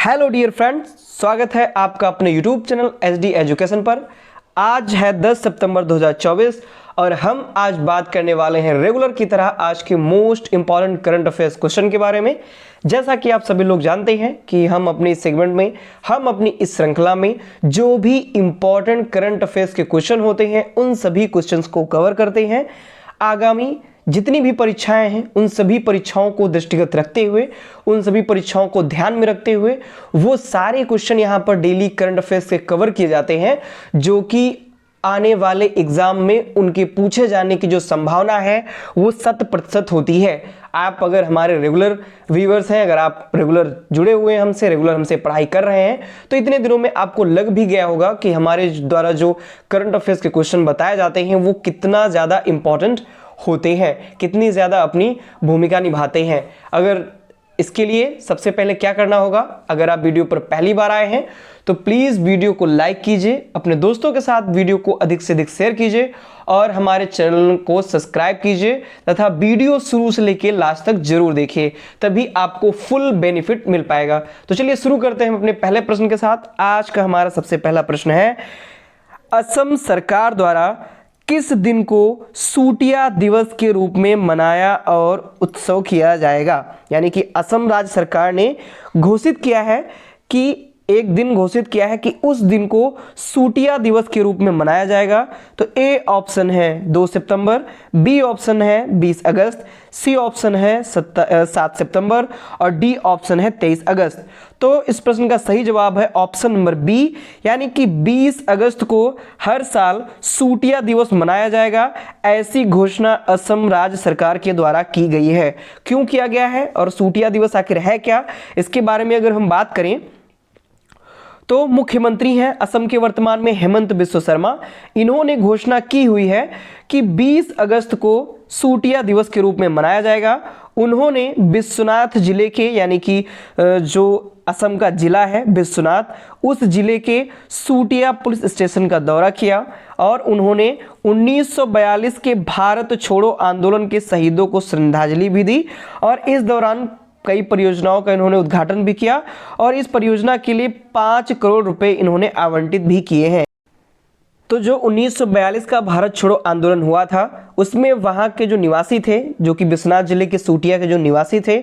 Hello dear friends, स्वागत है आपका अपने यूट्यूब चैनल एसडी एजुकेशन पर। आज है 10 सितंबर 2024 और हम आज बात करने वाले हैं रेगुलर की तरह आज के most important current affairs question के बारे में। जैसा कि आप सभी लोग जानते हैं कि हम अपने इस सेगमेंट में, हम अपनी इस श्रृंखला में जो भी इंपॉर्टेंट करंट अफेयर्स के क्वेश्चन होते हैं उन सभी क्वेश्चंस को कवर करते हैं। आगामी जितनी भी परीक्षाएं हैं उन सभी परीक्षाओं को दृष्टिगत रखते हुए, उन सभी परीक्षाओं को ध्यान में रखते हुए वो सारे क्वेश्चन यहाँ पर डेली करंट अफेयर्स के कवर किए जाते हैं जो कि आने वाले एग्जाम में उनके पूछे जाने की जो संभावना है वो 100% होती है। आप अगर हमारे रेगुलर व्यूअर्स हैं, अगर आप रेगुलर जुड़े हुए हैं हमसे, रेगुलर हमसे पढ़ाई कर रहे हैं, तो इतने दिनों में आपको लग भी गया होगा कि हमारे द्वारा जो करंट अफेयर्स के क्वेश्चन बताए जाते हैं वो कितना ज़्यादा इंपॉर्टेंट होते हैं, कितनी ज़्यादा अपनी भूमिका निभाते हैं। अगर इसके लिए सबसे पहले क्या करना होगा, अगर आप वीडियो पर पहली बार आए हैं तो प्लीज़ वीडियो को लाइक कीजिए, अपने दोस्तों के साथ वीडियो को अधिक से अधिक शेयर कीजिए और हमारे चैनल को सब्सक्राइब कीजिए तथा वीडियो शुरू से लेकर लास्ट तक जरूर देखिए, तभी आपको फुल बेनिफिट मिल पाएगा। तो चलिए शुरू करते हैं अपने पहले प्रश्न के साथ। आज का हमारा सबसे पहला प्रश्न है, असम सरकार द्वारा किस दिन को सूटिया दिवस के रूप में मनाया और उत्सव किया जाएगा। यानी कि असम राज्य सरकार ने घोषित किया है कि एक दिन घोषित किया है कि उस दिन को सूटिया दिवस के रूप में मनाया जाएगा। तो ए ऑप्शन है 2 सितंबर, बी ऑप्शन है 20 अगस्त, सी ऑप्शन है 7 सितंबर और डी ऑप्शन है 23 अगस्त। तो इस प्रश्न का सही जवाब है ऑप्शन नंबर बी, यानी कि 20 अगस्त को हर साल सूटिया दिवस मनाया जाएगा। ऐसी घोषणा असम राज्य सरकार के द्वारा की गई है। क्यों किया गया है और सूटिया दिवस आखिर है क्या, इसके बारे में अगर हम बात करें तो मुख्यमंत्री हैं असम के वर्तमान में हेमंत बिस्वा शर्मा। इन्होंने घोषणा की हुई है कि 20 अगस्त को सूटिया दिवस के रूप में मनाया जाएगा। उन्होंने बिस्वनाथ जिले के, यानी कि जो असम का जिला है बिस्वनाथ, उस जिले के सूटिया पुलिस स्टेशन का दौरा किया और उन्होंने 1942 के भारत छोड़ो आंदोलन के शहीदों को श्रद्धांजलि भी दी और इस दौरान कई परियोजनाओं का इन्होंने उद्घाटन भी किया और इस परियोजना के लिए 5 करोड़ रुपए इन्होंने आवंटित भी किए हैं। तो जो 1942 का भारत छोड़ो आंदोलन हुआ था उसमें वहां के जो निवासी थे, जो कि बिस्वनाथ जिले के सूटिया के जो निवासी थे,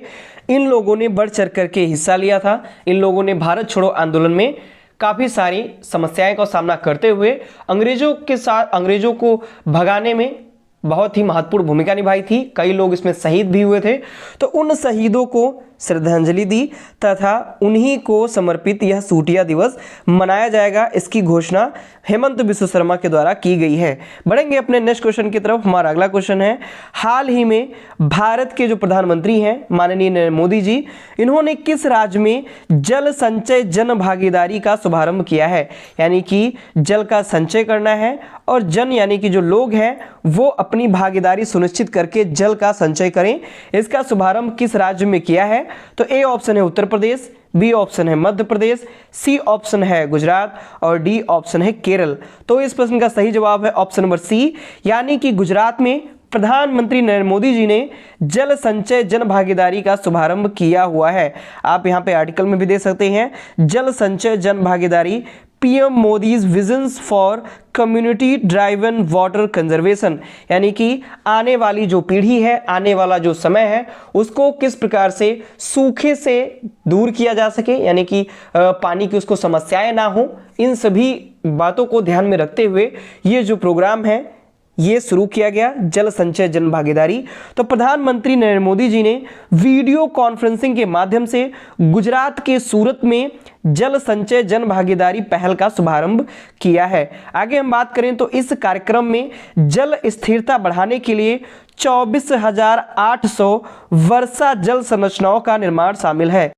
इन लोगों ने बढ़ चढ़ करके हिस्सा लिया था। इन लोगों ने भारत छोड़ो आंदोलन में काफ़ी सारी समस्याएं का सामना करते हुए अंग्रेजों को भगाने में बहुत ही महत्वपूर्ण भूमिका निभाई थी। कई लोग इसमें शहीद भी हुए थे। तो उन शहीदों को श्रद्धांजलि दी तथा उन्हीं को समर्पित यह सूटिया दिवस मनाया जाएगा। इसकी घोषणा हेमंत बिस्वा शर्मा के द्वारा की गई है। बढ़ेंगे अपने नेक्स्ट क्वेश्चन की तरफ। हमारा अगला क्वेश्चन है, हाल ही में भारत के जो प्रधानमंत्री हैं माननीय नरेंद्र मोदी जी, इन्होंने किस राज्य में जल संचय जन भागीदारी का शुभारंभ किया है। यानी कि जल का संचय करना है और जन यानी कि जो लोग हैं वो अपनी भागीदारी सुनिश्चित करके जल का संचय करें। इसका शुभारंभ किस राज्य में किया है। तो ए ऑप्शन है उत्तर प्रदेश, बी ऑप्शन है मध्य प्रदेश, सी ऑप्शन है गुजरात और डी ऑप्शन है केरल। तो इस प्रश्न का सही जवाब है ऑप्शन नंबर सी, यानी कि गुजरात में प्रधानमंत्री नरेंद्र मोदी जी ने जल संचय जन भागीदारी का शुभारंभ किया हुआ है। आप यहाँ पे आर्टिकल में भी देख सकते हैं, जल संचय जन भागीदारी PM Modi's visions for community driven water conservation, यानी कि आने वाली जो पीढ़ी है, आने वाला जो समय है, उसको किस प्रकार से सूखे से दूर किया जा सके, यानी कि पानी की उसको समस्याएं ना हो। इन सभी बातों को ध्यान में रखते हुए ये जो प्रोग्राम है ये शुरू किया गया, जल संचय जन भागीदारी। तो प्रधानमंत्री नरेंद्र मोदी जी ने वीडियो कॉन्फ्रेंसिंग के माध्यम से गुजरात के सूरत में जल संचय जन भागीदारी पहल का शुभारंभ किया है। आगे हम बात करें तो इस कार्यक्रम में जल स्थिरता बढ़ाने के लिए 24,800 वर्षा जल संरचनाओं का निर्माण शामिल है।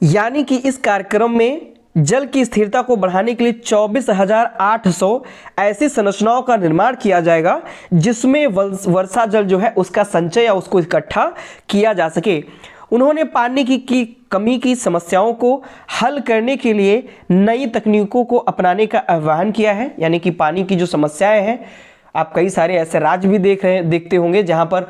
यानी कि इस कार्यक्रम में जल की स्थिरता को बढ़ाने के लिए 24,800 ऐसी संरचनाओं का निर्माण किया जाएगा जिसमें वर्षा जल जो है उसका संचय या उसको इकट्ठा किया जा सके। उन्होंने पानी की कमी की समस्याओं को हल करने के लिए नई तकनीकों को अपनाने का आह्वान किया है। यानी कि पानी की जो समस्याएं हैं, आप कई सारे ऐसे राज्य भी देखते होंगे जहां पर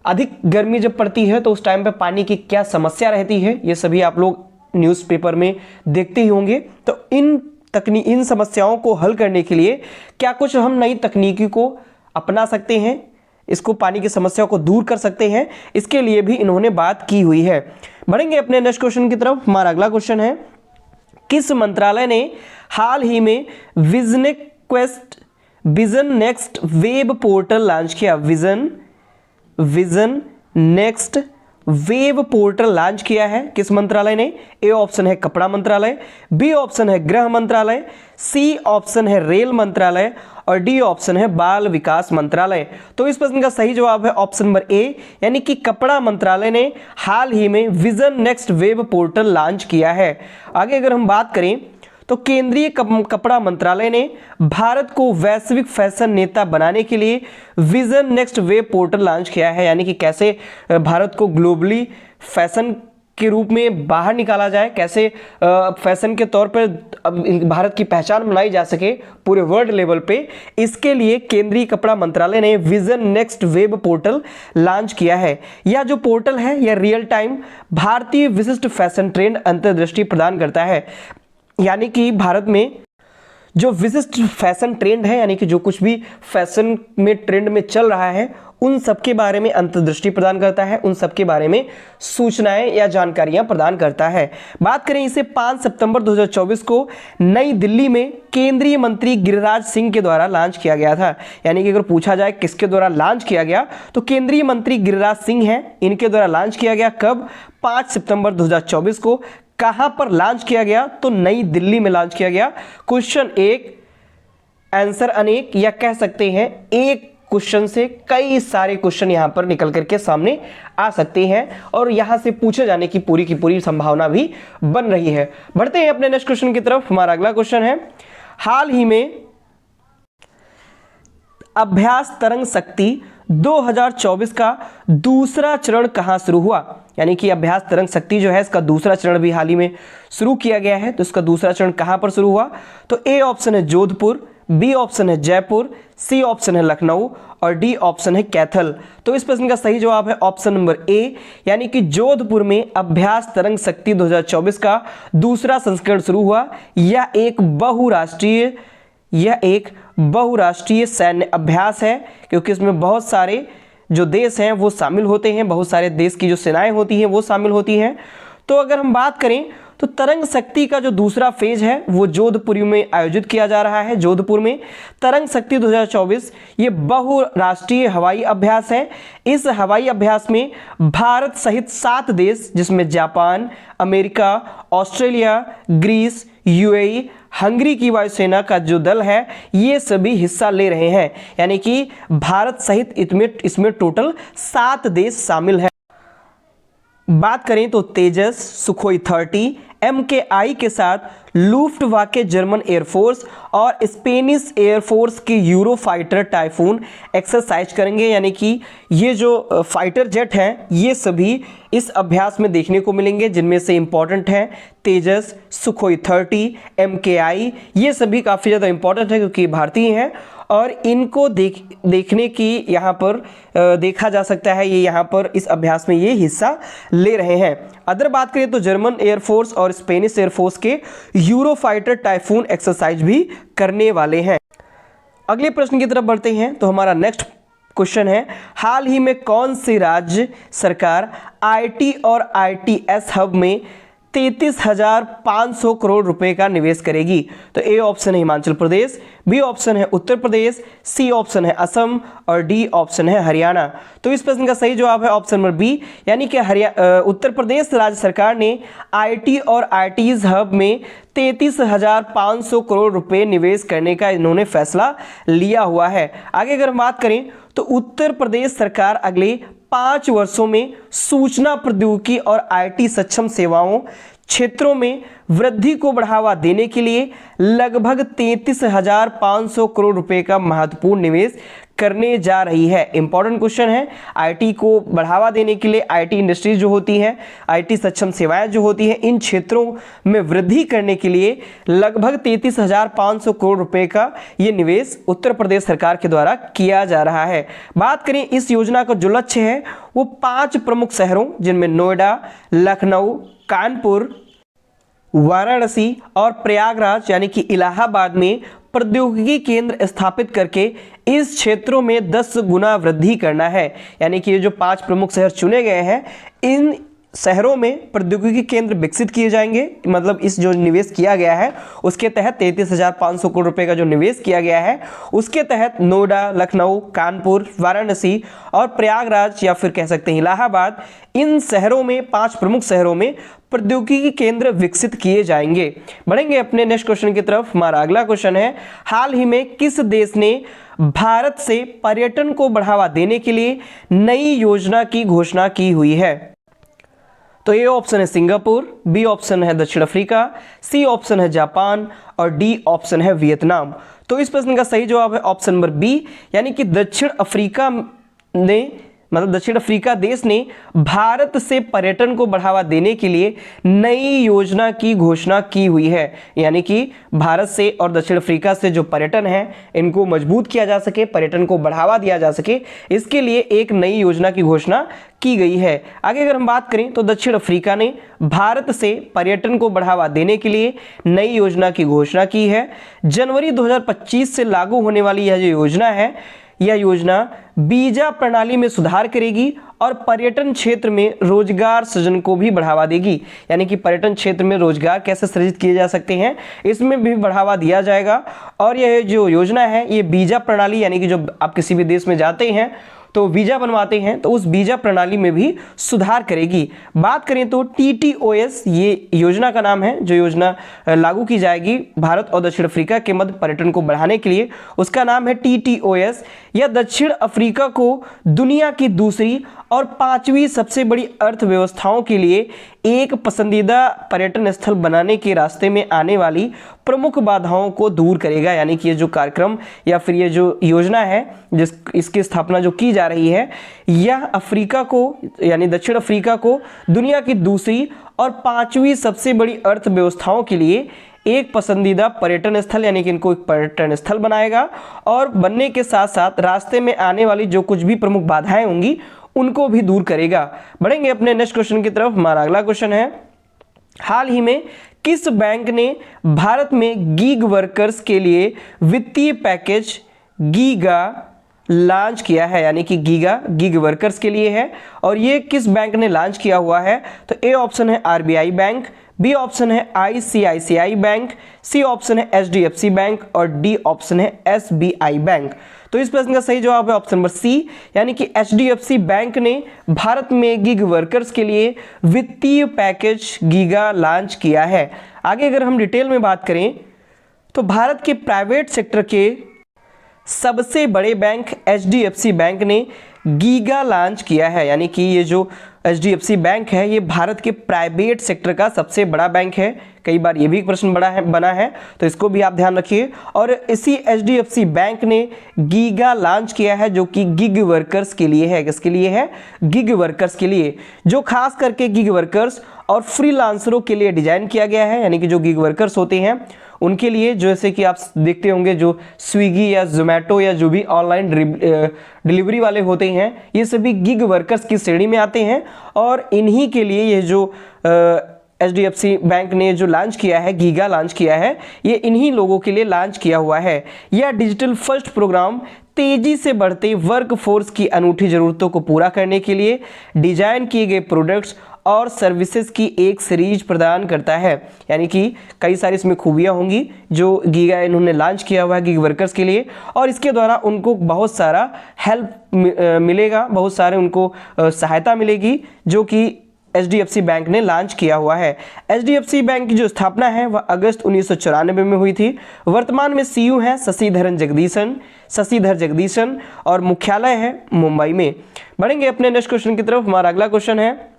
अधिक गर्मी जब पड़ती है तो उस टाइम पे पानी की क्या समस्या रहती है, ये सभी आप लोग न्यूज़पेपर में देखते ही होंगे। तो इन समस्याओं को हल करने के लिए क्या कुछ हम नई तकनीकी को अपना सकते हैं, इसको पानी की समस्या को दूर कर सकते हैं, इसके लिए भी इन्होंने बात की हुई है। बढ़ेंगे अपने नेक्स्ट क्वेश्चन की तरफ। हमारा अगला क्वेश्चन है, किस मंत्रालय ने हाल ही में vision next web portal launch किया? Vision next web portal launch किया है किस मंत्रालय ने? ए ऑप्शन है कपड़ा मंत्रालय, बी ऑप्शन है गृह मंत्रालय, सी ऑप्शन है रेल मंत्रालय और डी ऑप्शन है बाल विकास मंत्रालय। तो इस प्रश्न का सही जवाब है ऑप्शन नंबर ए, यानी कि कपड़ा मंत्रालय ने हाल ही में vision next web portal launch किया है। आगे अगर हम बात करें तो केंद्रीय कपड़ा मंत्रालय ने भारत को वैश्विक फैशन नेता बनाने के लिए vision next web portal launch किया है, यानी कि कैसे भारत को ग्लोबली फैशन के रूप में बाहर निकाला जाए, कैसे फैशन के तौर पर भारत की पहचान बनाई जा सके पूरे वर्ल्ड लेवल पे। इसके लिए केंद्रीय कपड़ा मंत्रालय ने vision next web portal launch किया है। यह जो पोर्टल है यह रियल टाइम भारतीय विशिष्ट फैशन ट्रेंड अंतर्दृष्टि प्रदान करता है, यानी कि भारत में जो विशिष्ट फैशन ट्रेंड है, यानी कि जो कुछ भी फैशन में ट्रेंड में चल रहा है उन सब के बारे में अंतर्दृष्टि प्रदान करता है, उन सब के बारे में सूचनाएं या जानकारियां प्रदान करता है। बात करें इसे 5 सितंबर 2024 को नई दिल्ली में केंद्रीय मंत्री गिरिराज सिंह के द्वारा लॉन्च किया गया था। यानी कि अगर पूछा जाए किसके द्वारा लॉन्च किया गया तो केंद्रीय मंत्री गिरिराज सिंह हैं, इनके द्वारा लॉन्च किया गया। कब? 5 सितंबर 2024 को। कहां पर लॉन्च किया गया? तो नई दिल्ली में लॉन्च किया गया। क्वेश्चन एक आंसर अनेक, या कह सकते हैं एक क्वेश्चन से कई सारे क्वेश्चन यहां पर निकल करके सामने आ सकते हैं और यहां से पूछे जाने की पूरी संभावना भी बन रही है। बढ़ते हैं अपने नेक्स्ट क्वेश्चन की तरफ। हमारा अगला क्वेश्चन है, हाल ही में अभ्यास तरंग शक्ति 2024 का दूसरा चरण कहां शुरू हुआ? यानी कि अभ्यास तरंग शक्ति जो है इसका दूसरा चरण भी हाल ही में शुरू किया गया है। तो इसका दूसरा चरण कहां पर शुरू हुआ? तो ए ऑप्शन है जोधपुर, बी ऑप्शन है जयपुर, सी ऑप्शन है लखनऊ और डी ऑप्शन है कैथल। तो इस प्रश्न का सही जवाब है ऑप्शन नंबर ए, यानी कि जोधपुर में अभ्यास तरंग शक्ति 2024 का दूसरा संस्करण शुरू हुआ। यह एक बहुराष्ट्रीय सैन्य अभ्यास है, क्योंकि इसमें बहुत सारे जो देश हैं वो शामिल होते हैं, बहुत सारे देश की जो सेनाएं होती हैं वो शामिल होती हैं। तो अगर हम बात करें तो तरंग शक्ति का जो दूसरा फेज है वो जोधपुर में आयोजित किया जा रहा है। जोधपुर में तरंग शक्ति 2024 ये बहुराष्ट्रीय हवाई अभ्यास है। इस हवाई अभ्यास में भारत सहित 7 देश, जिसमें Japan, America, Australia, Greece, UAE, Hungary की वायुसेना का जो दल है ये सभी हिस्सा ले रहे हैं। यानी कि भारत सहित इसमें टोटल 7 देश शामिल हैं। बात करें तो तेजस, सुखोई 30, MKI के साथ लुफ्टवाफे जर्मन एयरफोर्स और स्पेनिश एयरफोर्स की यूरोफाइटर टाइफून एक्सरसाइज करेंगे। यानी कि ये जो फाइटर जेट हैं ये सभी इस अभ्यास में देखने को मिलेंगे, जिनमें से इंपॉर्टेंट हैं तेजस, सुखोई 30, MKI। ये सभी काफ़ी ज़्यादा इंपॉर्टेंट है क्योंकि भारतीय हैं और इनको देखने की यहाँ पर देखा जा सकता है, ये यहाँ पर इस अभ्यास में ये हिस्सा ले रहे हैं। अदर बात करें तो जर्मन एयरफोर्स और स्पेनिश एयरफोर्स के यूरोफाइटर टाइफून एक्सरसाइज भी करने वाले हैं। अगले प्रश्न की तरफ बढ़ते हैं। तो हमारा नेक्स्ट क्वेश्चन है, हाल ही में कौन सी राज्य सरकार IT और ITS हब में 33,500 करोड़ रुपए का निवेश करेगी? तो ए ऑप्शन है हिमाचल प्रदेश, बी ऑप्शन है उत्तर प्रदेश, सी ऑप्शन है असम और डी ऑप्शन है हरियाणा। तो इस प्रश्न का सही जवाब है ऑप्शन नंबर बी, यानी कि उत्तर प्रदेश राज्य सरकार ने IT और ITS हब में 33,500 करोड़ रुपए निवेश करने का इन्होंने फैसला लिया हुआ है। आगे अगर हम बात करें तो उत्तर प्रदेश सरकार अगले 5 वर्षों में सूचना प्रौद्योगिकी और IT सक्षम सेवाओं क्षेत्रों में वृद्धि को बढ़ावा देने के लिए लगभग 33,500 करोड़ रुपए का महत्वपूर्ण निवेश करने जा रही है। इंपॉर्टेंट क्वेश्चन है, IT को बढ़ावा देने के लिए IT इंडस्ट्रीज जो होती हैं, IT सक्षम सेवाएं जो होती हैं, इन क्षेत्रों में वृद्धि करने के लिए लगभग 33,500 करोड़ रुपए का ये निवेश उत्तर प्रदेश सरकार के द्वारा किया जा रहा है। बात करें इस योजना का जो लक्ष्य है वो 5 प्रमुख शहरों, जिनमें नोएडा, लखनऊ, कानपुर, वाराणसी और प्रयागराज यानी कि इलाहाबाद में प्रौद्योगिकी केंद्र स्थापित करके इस क्षेत्रों में 10 गुना वृद्धि करना है। यानी कि ये जो 5 प्रमुख शहर चुने गए हैं, इन शहरों में प्रौद्योगिकी केंद्र विकसित किए जाएंगे। मतलब इस जो निवेश किया गया है उसके तहत 33,500 करोड़ रुपए का जो निवेश किया गया है उसके तहत नोएडा, लखनऊ, कानपुर, वाराणसी और प्रयागराज या फिर कह सकते हैं इलाहाबाद, इन शहरों में 5 प्रमुख शहरों में प्रौद्योगिकी केंद्र विकसित किए जाएंगे। बढ़ेंगे अपने नेक्स्ट क्वेश्चन की तरफ। हमारा अगला क्वेश्चन है, हाल ही में किस देश ने भारत से पर्यटन को बढ़ावा देने के लिए नई योजना की घोषणा की हुई है? तो ए ऑप्शन है सिंगापुर, बी ऑप्शन है दक्षिण अफ्रीका, सी ऑप्शन है जापान और डी ऑप्शन है वियतनाम। तो इस प्रश्न का सही जवाब है ऑप्शन नंबर बी, यानी कि दक्षिण अफ्रीका ने दक्षिण अफ्रीका देश ने भारत से पर्यटन को बढ़ावा देने के लिए नई योजना की घोषणा की हुई है। यानी कि भारत से और दक्षिण अफ्रीका से जो पर्यटन है इनको मजबूत किया जा सके, पर्यटन को बढ़ावा दिया जा सके, इसके लिए एक नई योजना की घोषणा की गई है। आगे अगर हम बात करें तो दक्षिण अफ्रीका ने भारत से पर्यटन को बढ़ावा देने के लिए नई योजना की घोषणा की है। जनवरी 2025 से लागू होने वाली यह जो योजना है, यह योजना वीजा प्रणाली में सुधार करेगी और पर्यटन क्षेत्र में रोजगार सृजन को भी बढ़ावा देगी। यानी कि पर्यटन क्षेत्र में रोजगार कैसे सृजित किए जा सकते हैं इसमें भी बढ़ावा दिया जाएगा। और यह जो योजना है ये वीजा प्रणाली, यानी कि जो आप किसी भी देश में जाते हैं तो वीजा बनवाते हैं तो उस वीजा प्रणाली में भी सुधार करेगी। बात करें तो TTOS ये योजना का नाम है, जो योजना लागू की जाएगी भारत और दक्षिण अफ्रीका के मध्य पर्यटन को बढ़ाने के लिए, उसका नाम है TTOS। यह दक्षिण अफ्रीका को दुनिया की दूसरी और 5वीं सबसे बड़ी अर्थव्यवस्थाओं के लिए एक पसंदीदा पर्यटन स्थल बनाने के रास्ते में आने वाली प्रमुख बाधाओं को दूर करेगा। यानी कि ये जो कार्यक्रम या फिर ये जो योजना है इसकी स्थापना जो की जा रही है, यह अफ्रीका को यानी दक्षिण अफ्रीका को दुनिया की दूसरी और 5वीं सबसे बड़ी अर्थव्यवस्थाओं के लिए एक पसंदीदा पर्यटन स्थल यानी कि इनको एक पर्यटन स्थल बनाएगा और बनने के साथ साथ रास्ते में आने वाली जो कुछ भी प्रमुख बाधाएं होंगी उनको भी दूर करेगा। बढ़ेंगे अपने नेक्स्ट क्वेश्चन की तरफ। हमारा अगला क्वेश्चन है, हाल ही में किस बैंक ने भारत में गीग वर्कर्स के लिए वित्तीय पैकेज गीगा लॉन्च किया है? यानी कि गीगा गीग वर्कर्स के लिए है और ये किस बैंक ने लॉन्च किया हुआ है? तो ए ऑप्शन है RBI बैंक, बी ऑप्शन है ICICI बैंक, सी ऑप्शन है HDFC बैंक और डी ऑप्शन है SBI बैंक। तो इस प्रश्न का सही जवाब है ऑप्शन नंबर सी, यानी कि HDFC बैंक ने भारत में गिग वर्कर्स के लिए वित्तीय पैकेज गीगा लॉन्च किया है। आगे अगर हम डिटेल में बात करें तो भारत के प्राइवेट सेक्टर के सबसे बड़े बैंक HDFC बैंक ने गीगा लॉन्च किया है। यानी कि ये जो HDFC बैंक है ये भारत के प्राइवेट सेक्टर का सबसे बड़ा बैंक है। कई बार ये भी प्रश्न बना है तो इसको भी आप ध्यान रखिए। और इसी HDFC बैंक ने गीगा लॉन्च किया है जो कि गिग वर्कर्स के लिए है। किसके लिए है? गिग वर्कर्स के लिए, जो खास करके गिग वर्कर्स और फ्रीलांसरों के लिए डिजाइन किया गया है। यानी कि जो गिग वर्कर्स होते हैं उनके लिए, जैसे कि आप देखते होंगे जो स्विगी या जोमेटो या जो भी ऑनलाइन डिलीवरी वाले होते हैं ये सभी गिग वर्कर्स की श्रेणी में आते हैं। और इन्हीं के लिए ये जो HDFC बैंक ने जो लॉन्च किया है, गीगा लॉन्च किया है, ये इन्हीं लोगों के लिए लॉन्च किया हुआ है। यह डिजिटल फर्स्ट प्रोग्राम तेजी से बढ़ते वर्क फोर्स की अनूठी ज़रूरतों को पूरा करने के लिए डिजाइन किए गए प्रोडक्ट्स और सर्विसेज की एक सीरीज प्रदान करता है। यानी कि कई सारी इसमें खूबियाँ होंगी जो गीगा इन्होंने लॉन्च किया हुआ है गिग वर्कर्स के लिए, और इसके द्वारा उनको बहुत सारा हेल्प मिलेगा, बहुत सारे उनको सहायता मिलेगी जो कि HDFC बैंक ने लॉन्च किया हुआ है। HDFC बैंक की जो स्थापना है वह अगस्त 1994 में हुई थी। वर्तमान में CEO हैं शशिधर जगदीशन और मुख्यालय है मुंबई में। बढ़ेंगे अपने नेक्स्ट क्वेश्चन की तरफ। हमारा अगला क्वेश्चन है,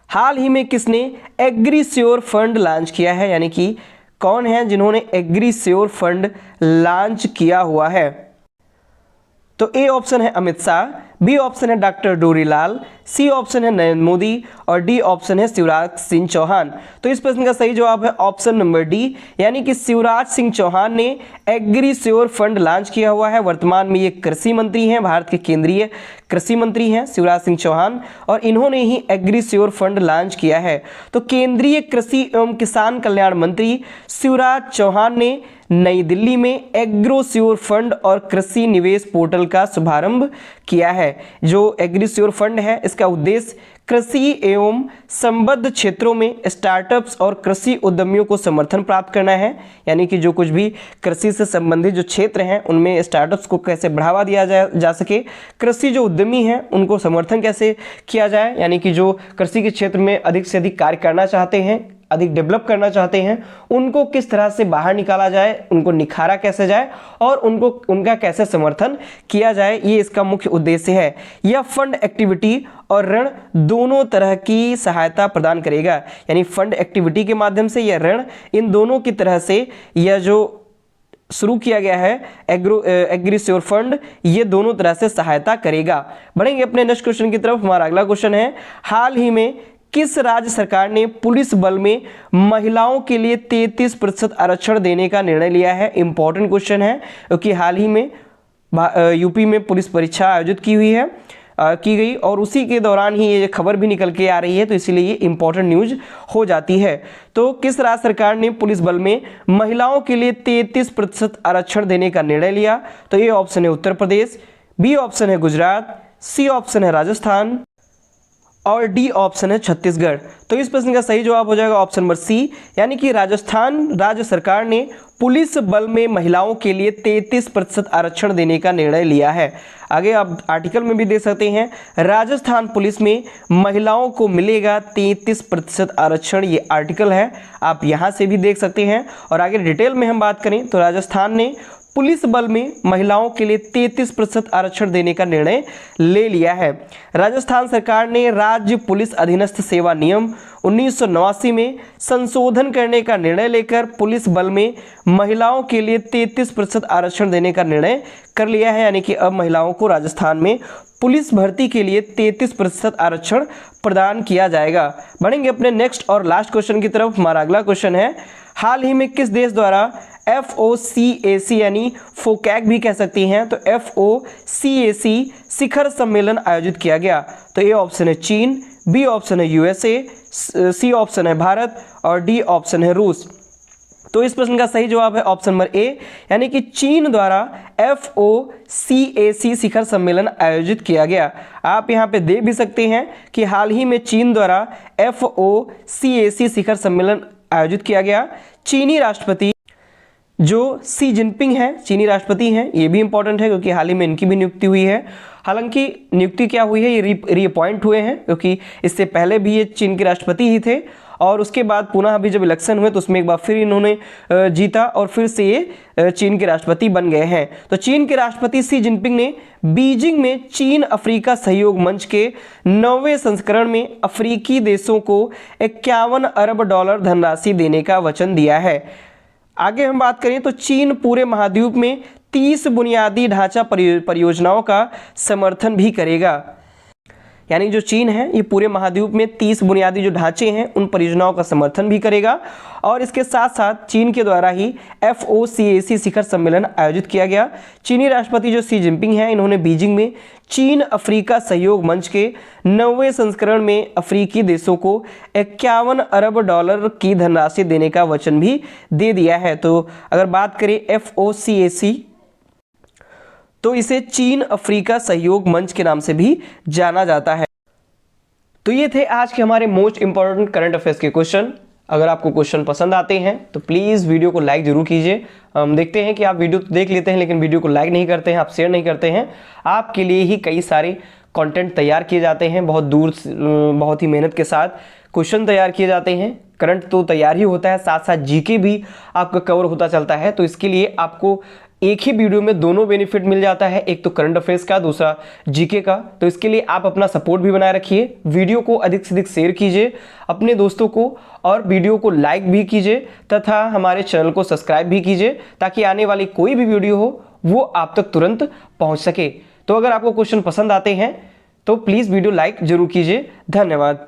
हाल ही में किसने एग्रीश्योर फंड लॉन्च किया है? यानी कि कौन है जिन्होंने एग्रीश्योर फंड लॉन्च किया हुआ है? तो ए ऑप्शन है अमित शाह, बी ऑप्शन है डॉक्टर डोरीलाल, सी ऑप्शन है नरेंद्र मोदी और डी ऑप्शन है शिवराज सिंह चौहान। तो इस प्रश्न का सही जवाब है ऑप्शन नंबर डी, यानी कि शिवराज सिंह चौहान ने एग्रीश्योर फंड लॉन्च किया हुआ है। वर्तमान में ये कृषि मंत्री हैं, भारत के केंद्रीय कृषि मंत्री हैं शिवराज सिंह चौहान, और इन्होंने ही एग्रीश्योर फंड लॉन्च किया है। तो केंद्रीय कृषि एवं किसान कल्याण मंत्री शिवराज चौहान ने नई दिल्ली में एग्रोश्योर फंड और कृषि निवेश पोर्टल का शुभारंभ किया है। जो एग्रीश्योर फंड है, इसका उद्देश्य कृषि एवं संबद्ध क्षेत्रों में स्टार्टअप्स और कृषि उद्यमियों को समर्थन प्राप्त करना है, यानी कि जो कुछ भी कृषि से संबंधित जो क्षेत्र हैं उनमें स्टार्टअप्स को कैसे बढ़ावा दिया जा सके, कृषि जो उद्यमी हैं उनको समर्थन कैसे किया जाए, यानी कि जो कृषि के क्षेत्र में अधिक से अधिक कार्य करना चाहते हैं, अधिक डेवलप करना चाहते हैं, उनको किस तरह से बाहर निकाला जाए, उनको निखारा कैसे जाए और उनका कैसे समर्थन किया जाए, ये इसका मुख्य उद्देश्य है। यह फंड एक्टिविटी और ऋण दोनों तरह की सहायता प्रदान करेगा, यानी फंड एक्टिविटी के माध्यम से या ऋण, इन दोनों की तरह से यह जो शुरू किया गया है एग्रीश्योर फंड, ये दोनों तरह से सहायता करेगा। बढ़ेंगे अपने नेक्स्ट क्वेश्चन की तरफ। हमारा अगला क्वेश्चन है, हाल ही में किस राज्य सरकार ने पुलिस बल में महिलाओं के लिए 33% आरक्षण देने का निर्णय लिया है? इंपॉर्टेंट क्वेश्चन है, क्योंकि हाल ही में यूपी में पुलिस परीक्षा आयोजित की गई और उसी के दौरान ही ये खबर भी निकल के आ रही है, तो इसीलिए ये इंपॉर्टेंट न्यूज हो जाती है। तो किस राज्य सरकार ने पुलिस बल में महिलाओं के लिए 33% आरक्षण देने का निर्णय लिया? तो ये ऑप्शन है उत्तर प्रदेश, बी ऑप्शन है गुजरात, सी ऑप्शन है राजस्थान और डी ऑप्शन है छत्तीसगढ़। तो इस प्रश्न का सही जवाब हो जाएगा ऑप्शन नंबर सी, यानी कि राजस्थान राज्य सरकार ने पुलिस बल में महिलाओं के लिए 33% आरक्षण देने का निर्णय लिया है। आगे आप आर्टिकल में भी देख सकते हैं, राजस्थान पुलिस में महिलाओं को मिलेगा 33% आरक्षण, ये आर्टिकल है, आप यहाँ से भी देख सकते हैं। और आगे डिटेल में हम बात करें तो राजस्थान ने पुलिस बल में महिलाओं के लिए 33% आरक्षण देने का निर्णय ले लिया है। राजस्थान सरकार ने राज्य पुलिस अधीनस्थ सेवा नियम 1989 में संशोधन करने का निर्णय लेकर पुलिस बल में महिलाओं के लिए 33% आरक्षण देने का निर्णय कर लिया है, यानी कि अब महिलाओं को राजस्थान में पुलिस भर्ती के लिए 33% आरक्षण प्रदान किया जाएगा। बढ़ेंगे अपने नेक्स्ट और लास्ट क्वेश्चन की तरफ। हमारा अगला क्वेश्चन है, हाल ही में किस देश द्वारा FOCAC यानी फोकैक भी कह सकती हैं, तो FOCAC शिखर सम्मेलन आयोजित किया गया? तो ए ऑप्शन है चीन, बी ऑप्शन है USA, सी ऑप्शन है भारत और डी ऑप्शन है रूस। तो इस प्रश्न का सही जवाब है ऑप्शन नंबर ए, यानी कि चीन द्वारा FOCAC शिखर सम्मेलन आयोजित किया गया। आप यहाँ पे देख भी सकते हैं कि हाल ही में चीन द्वारा FOCAC शिखर सम्मेलन आयोजित किया गया। चीनी राष्ट्रपति जो शी जिनपिंग हैं, चीनी राष्ट्रपति हैं, ये भी इंपॉर्टेंट है क्योंकि हाल ही में इनकी भी नियुक्ति हुई है। हालांकि नियुक्ति क्या हुई है, ये रीअपॉइंट हुए हैं, क्योंकि इससे पहले भी ये चीन के राष्ट्रपति ही थे और उसके बाद पुनः अभी जब इलेक्शन हुए तो उसमें एक बार फिर इन्होंने जीता और फिर से ये चीन के राष्ट्रपति बन गए हैं। तो चीन के राष्ट्रपति शी जिनपिंग ने बीजिंग में चीन अफ्रीका सहयोग मंच के 9वें संस्करण में अफ्रीकी देशों को 51 अरब डॉलर धनराशि देने का वचन दिया है। आगे हम बात करें तो चीन पूरे महाद्वीप में 30 बुनियादी ढांचा परियोजनाओं का समर्थन भी करेगा, यानी जो चीन है ये पूरे महाद्वीप में 30 बुनियादी जो ढांचे हैं उन परियोजनाओं का समर्थन भी करेगा। और इसके साथ साथ चीन के द्वारा ही FOCAC शिखर सम्मेलन आयोजित किया गया। चीनी राष्ट्रपति जो शी जिनपिंग हैं, इन्होंने बीजिंग में चीन अफ्रीका सहयोग मंच के 9वें संस्करण में अफ्रीकी देशों को 51 अरब डॉलर की धनराशि देने का वचन भी दे दिया है। तो अगर बात करें FOCAC, तो इसे चीन अफ्रीका सहयोग मंच के नाम से भी जाना जाता है। तो ये थे आज के हमारे मोस्ट इंपॉर्टेंट करंट अफेयर्स के क्वेश्चन। अगर आपको क्वेश्चन पसंद आते हैं तो प्लीज़ वीडियो को लाइक जरूर कीजिए। हम देखते हैं कि आप वीडियो तो देख लेते हैं लेकिन वीडियो को लाइक नहीं करते हैं, आप शेयर नहीं करते हैं। आपके लिए ही कई सारे कंटेंट तैयार किए जाते हैं, बहुत ही मेहनत के साथ क्वेश्चन तैयार किए जाते हैं। करंट तो तैयार ही होता है, साथ साथ जीके भी आपका कवर होता चलता है। तो इसके लिए आपको एक ही वीडियो में दोनों बेनिफिट मिल जाता है, एक तो करंट अफेयर्स का, दूसरा जीके का। तो इसके लिए आप अपना सपोर्ट भी बनाए रखिए, वीडियो को अधिक से अधिक शेयर कीजिए अपने दोस्तों को और वीडियो को लाइक भी कीजिए तथा हमारे चैनल को सब्सक्राइब भी कीजिए ताकि आने वाली कोई भी वीडियो हो वो आप तक तुरंत पहुंच सके। तो अगर आपको क्वेश्चन पसंद आते हैं तो प्लीज़ वीडियो लाइक जरूर कीजिए। धन्यवाद।